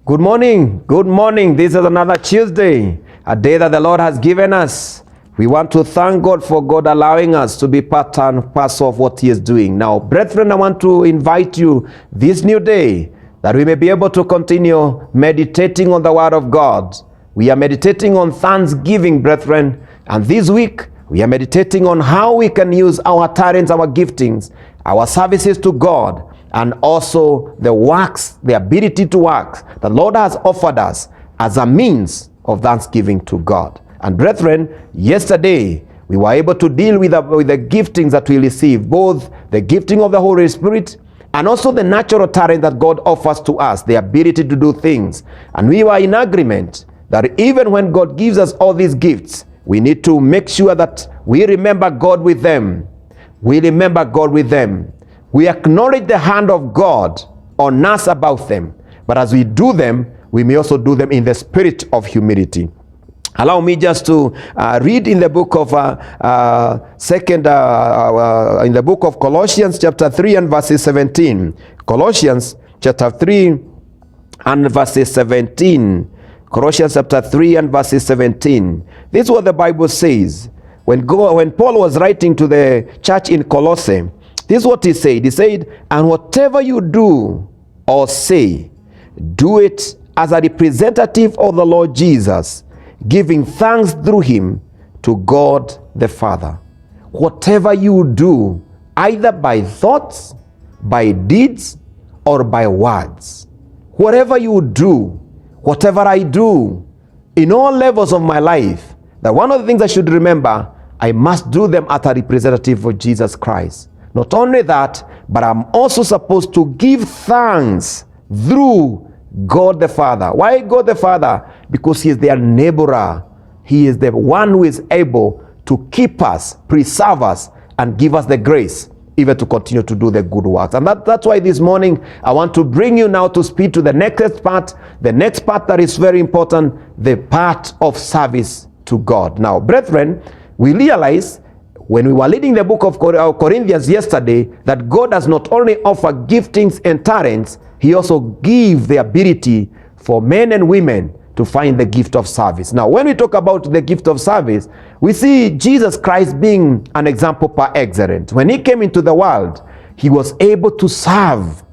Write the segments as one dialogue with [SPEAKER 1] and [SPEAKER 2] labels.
[SPEAKER 1] Good morning. Good morning. This is another Tuesday, a day that the Lord has given us. We want to thank God for God allowing us to be part and parcel of what He is doing. Now, brethren, I want to invite you this new day that we may be able to continue meditating on the Word of God. We are meditating on Thanksgiving, brethren, and this week we are meditating on how we can use our talents, our giftings, our services to God, and also the works, the ability to work the Lord has offered us as a means of thanksgiving to God. And brethren, yesterday we were able to deal with the giftings that we receive, both the gifting of the Holy Spirit and also the natural talent that God offers to us, the ability to do things. And we were in agreement that even when God gives us all these gifts, we need to make sure that we remember God with them. We remember God with them. We acknowledge the hand of God on us about them. But as we do them, we may also do them in the spirit of humility. Allow me just to read in the book of in the book of Colossians chapter 3 and verses 17. Colossians chapter 3 and verses 17. Colossians chapter 3 and verses 17. This is what the Bible says. When Paul was writing to the church in Colossae, this is what he said. He said, "And whatever you do or say, do it as a representative of the Lord Jesus, giving thanks through him to God the Father." Whatever you do, either by thoughts, by deeds, or by words. Whatever you do, whatever I do, in all levels of my life, that one of the things I should remember, I must do them as a representative of Jesus Christ. Not only that, but I'm also supposed to give thanks through God the Father. Why God the Father? Because He is the enabler. He is the one who is able to keep us, preserve us, and give us the grace even to continue to do the good works. And that's why this morning I want to bring you now to speak to the next part that is very important, the part of service to God. Now, brethren, we realize when we were reading the book of Corinthians yesterday that God does not only offer giftings and talents, He also gives the ability for men and women to find the gift of service. Now, when we talk about the gift of service, we see Jesus Christ being an example par excellence. When He came into the world, He was able to serve,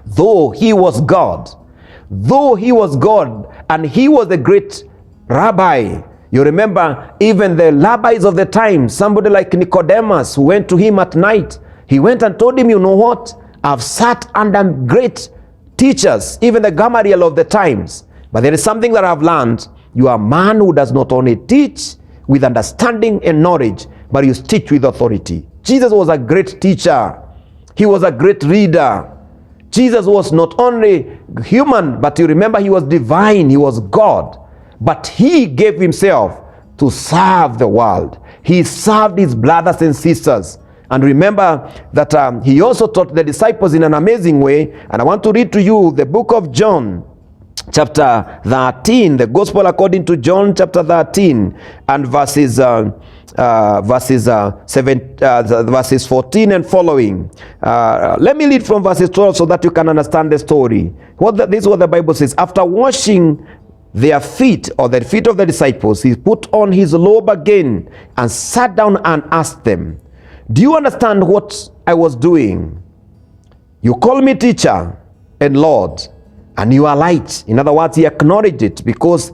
[SPEAKER 1] though He was God. Though He was God, and He was a great rabbi. You remember even the rabbis of the time, somebody like Nicodemus who went to Him at night. He went and told Him, "You know what? I've sat under great teachers, even the Gamaliel of the times. But there is something that I've learned. You are a man who does not only teach with understanding and knowledge, but you teach with authority." Jesus was a great teacher. He was a great reader. Jesus was not only human, but you remember He was divine. He was God. But He gave Himself to serve the world. He served His brothers and sisters. And remember that He also taught the disciples in an amazing way. And I want to read to you the book of John, chapter 13, the Gospel according to John, chapter 13, and verses 14 and following. Let me read from verses 12 so that you can understand the story. This is what the Bible says. "After washing their feet, or the feet of the disciples, He put on His robe again and sat down and asked them, 'Do you understand what I was doing? You call me teacher and Lord, and you are light.'" In other words, He acknowledged it, because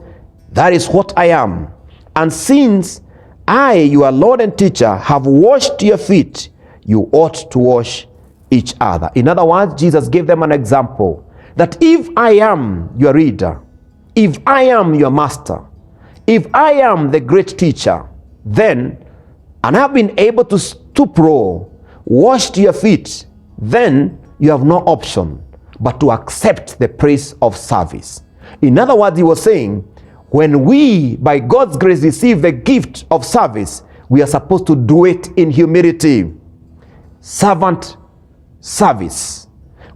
[SPEAKER 1] that is what I am. "And since I, your Lord and teacher, have washed your feet, you ought to wash each other." In other words, Jesus gave them an example that if I am your reader, if I am your master, if I am the great teacher, then, and I've been able to stoop low, washed your feet, then you have no option but to accept the praise of service. In other words, He was saying, when we, by God's grace, receive the gift of service, we are supposed to do it in humility. Servant service.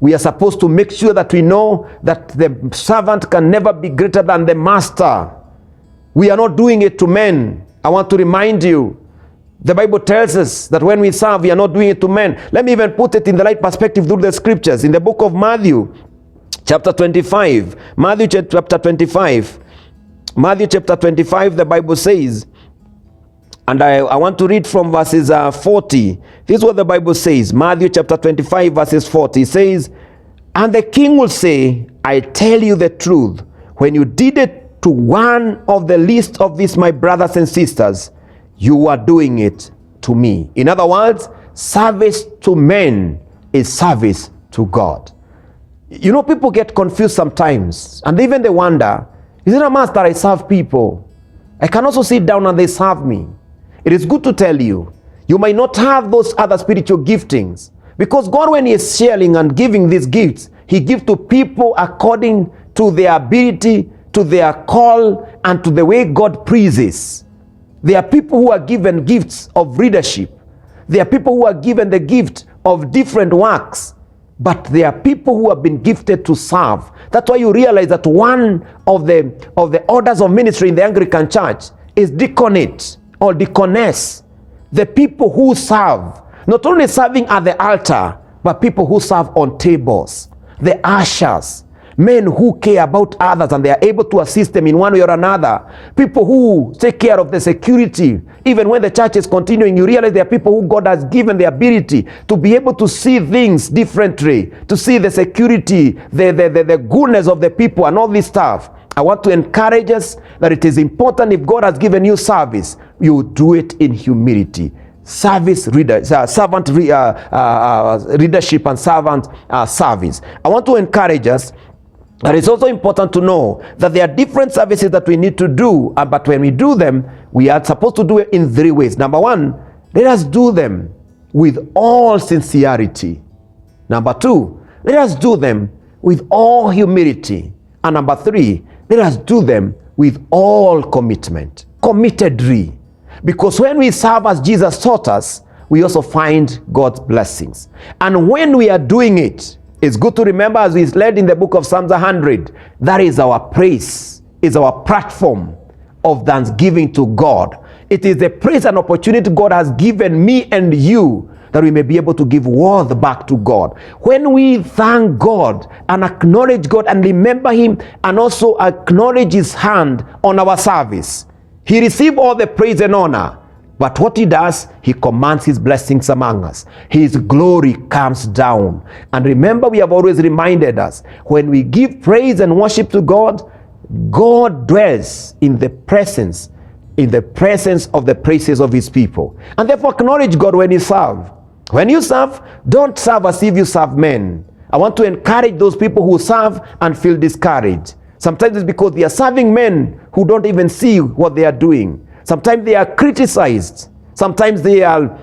[SPEAKER 1] We are supposed to make sure that we know that the servant can never be greater than the master. We are not doing it to men. I want to remind you, the Bible tells us that when we serve, we are not doing it to men. Let me even put it in the right perspective through the scriptures. In the book of Matthew, chapter 25. Matthew chapter 25. Matthew chapter 25, the Bible says, and I want to read from verses 40. This is what the Bible says. Matthew chapter 25, verses 40. It says, and the king will say, I tell you the truth, when you did it to one of the least of these my brothers and sisters, you are doing it to me. In other words, service to men is service to God. You know, people get confused sometimes, and even they wonder, is it a must that I serve people? I can also sit down and they serve me. It is good to tell you, you might not have those other spiritual giftings, because God, when he is sharing and giving these gifts, he gives to people according to their ability, to their call, and to the way God pleases. There are people who are given gifts of leadership. There are people who are given the gift of different works. But there are people who have been gifted to serve. That's why you realize that one of the orders of ministry in the Anglican Church is diaconate or deaconess. The people who serve, not only serving at the altar, but people who serve on tables, the ushers, men who care about others and they are able to assist them in one way or another. People who take care of the security. Even when the church is continuing, you realize there are people who God has given the ability to be able to see things differently, to see the security, the goodness of the people and all this stuff. I want to encourage us that it is important, if God has given you service, you do it in humility. Servant leadership and servant service. I want to encourage us that it's also important to know that there are different services that we need to do, but when we do them, we are supposed to do it in three ways. Number one, let us do them with all sincerity. Number two, let us do them with all humility. And number three, let us do them with all commitment, committedly. Because when we serve as Jesus taught us, we also find God's blessings. And when we are doing it, it's good to remember, as we read in the book of Psalms 100, that is our praise, is our platform of thanksgiving to God. It is the praise and opportunity God has given me and you, that we may be able to give worth back to God. When we thank God and acknowledge God and remember him and also acknowledge his hand on our service, he receives all the praise and honor. But what he does, he commands his blessings among us. His glory comes down. And remember, we have always reminded us, when we give praise and worship to God, God dwells in the presence of the praises of his people. And therefore acknowledge God when you serve. When you serve, don't serve as if you serve men. I want to encourage those people who serve and feel discouraged. Sometimes it's because they are serving men who don't even see what they are doing. Sometimes they are criticized. Sometimes they are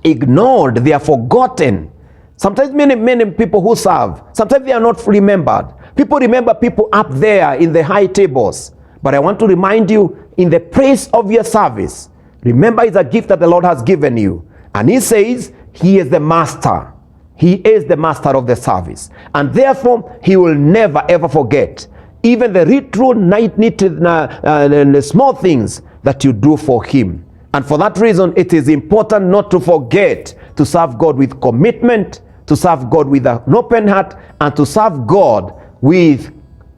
[SPEAKER 1] ignored. They are forgotten. Sometimes many people who serve, sometimes they are not remembered. People remember people up there in the high tables. But I want to remind you, in the praise of your service, remember it's a gift that the Lord has given you. And he says he is the master. He is the master of the service. And therefore, he will never ever forget even the little the small things that you do for him. And for that reason, it is important not to forget to serve God with commitment, to serve God with an open heart, and to serve God with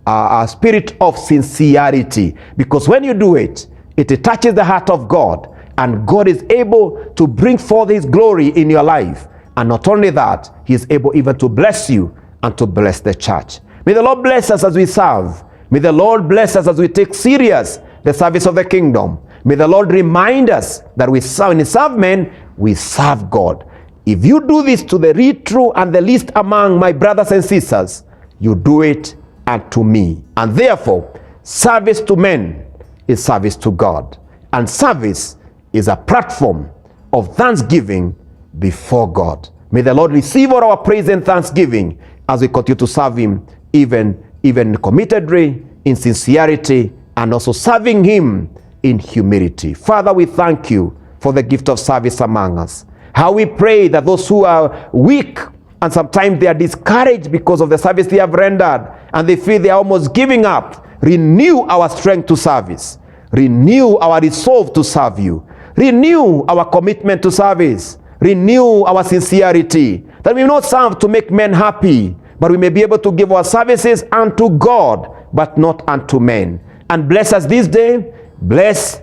[SPEAKER 1] a spirit of sincerity. Because when you do it, it touches the heart of God, and God is able to bring forth his glory in your life. And not only that, he is able even to bless you and to bless the church. May the Lord bless us as we serve. May the Lord bless us as we take serious the service of the kingdom. May the Lord remind us that when we serve men, we serve God. If you do this to the true and the least among my brothers and sisters, you do it unto me. And therefore, service to men is service to God. And service is a platform of thanksgiving before God. May the Lord receive all our praise and thanksgiving as we continue to serve him, even committedly, in sincerity, and also serving him in humility. Father, we thank you for the gift of service among us. How we pray that those who are weak and sometimes they are discouraged because of the service they have rendered and they feel they are almost giving up, renew our strength to service. Renew our resolve to serve you. Renew our commitment to service. Renew our sincerity, that we will not serve to make men happy, but we may be able to give our services unto God, but not unto men. And bless us this day. Bless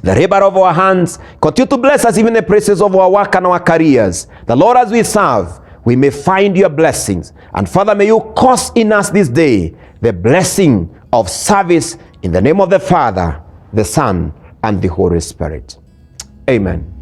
[SPEAKER 1] the labor of our hands. Continue to bless us even in the places of our work and our careers. The Lord, as we serve, we may find your blessings. And Father, may you cause in us this day the blessing of service in the name of the Father, the Son, and the Holy Spirit. Amen.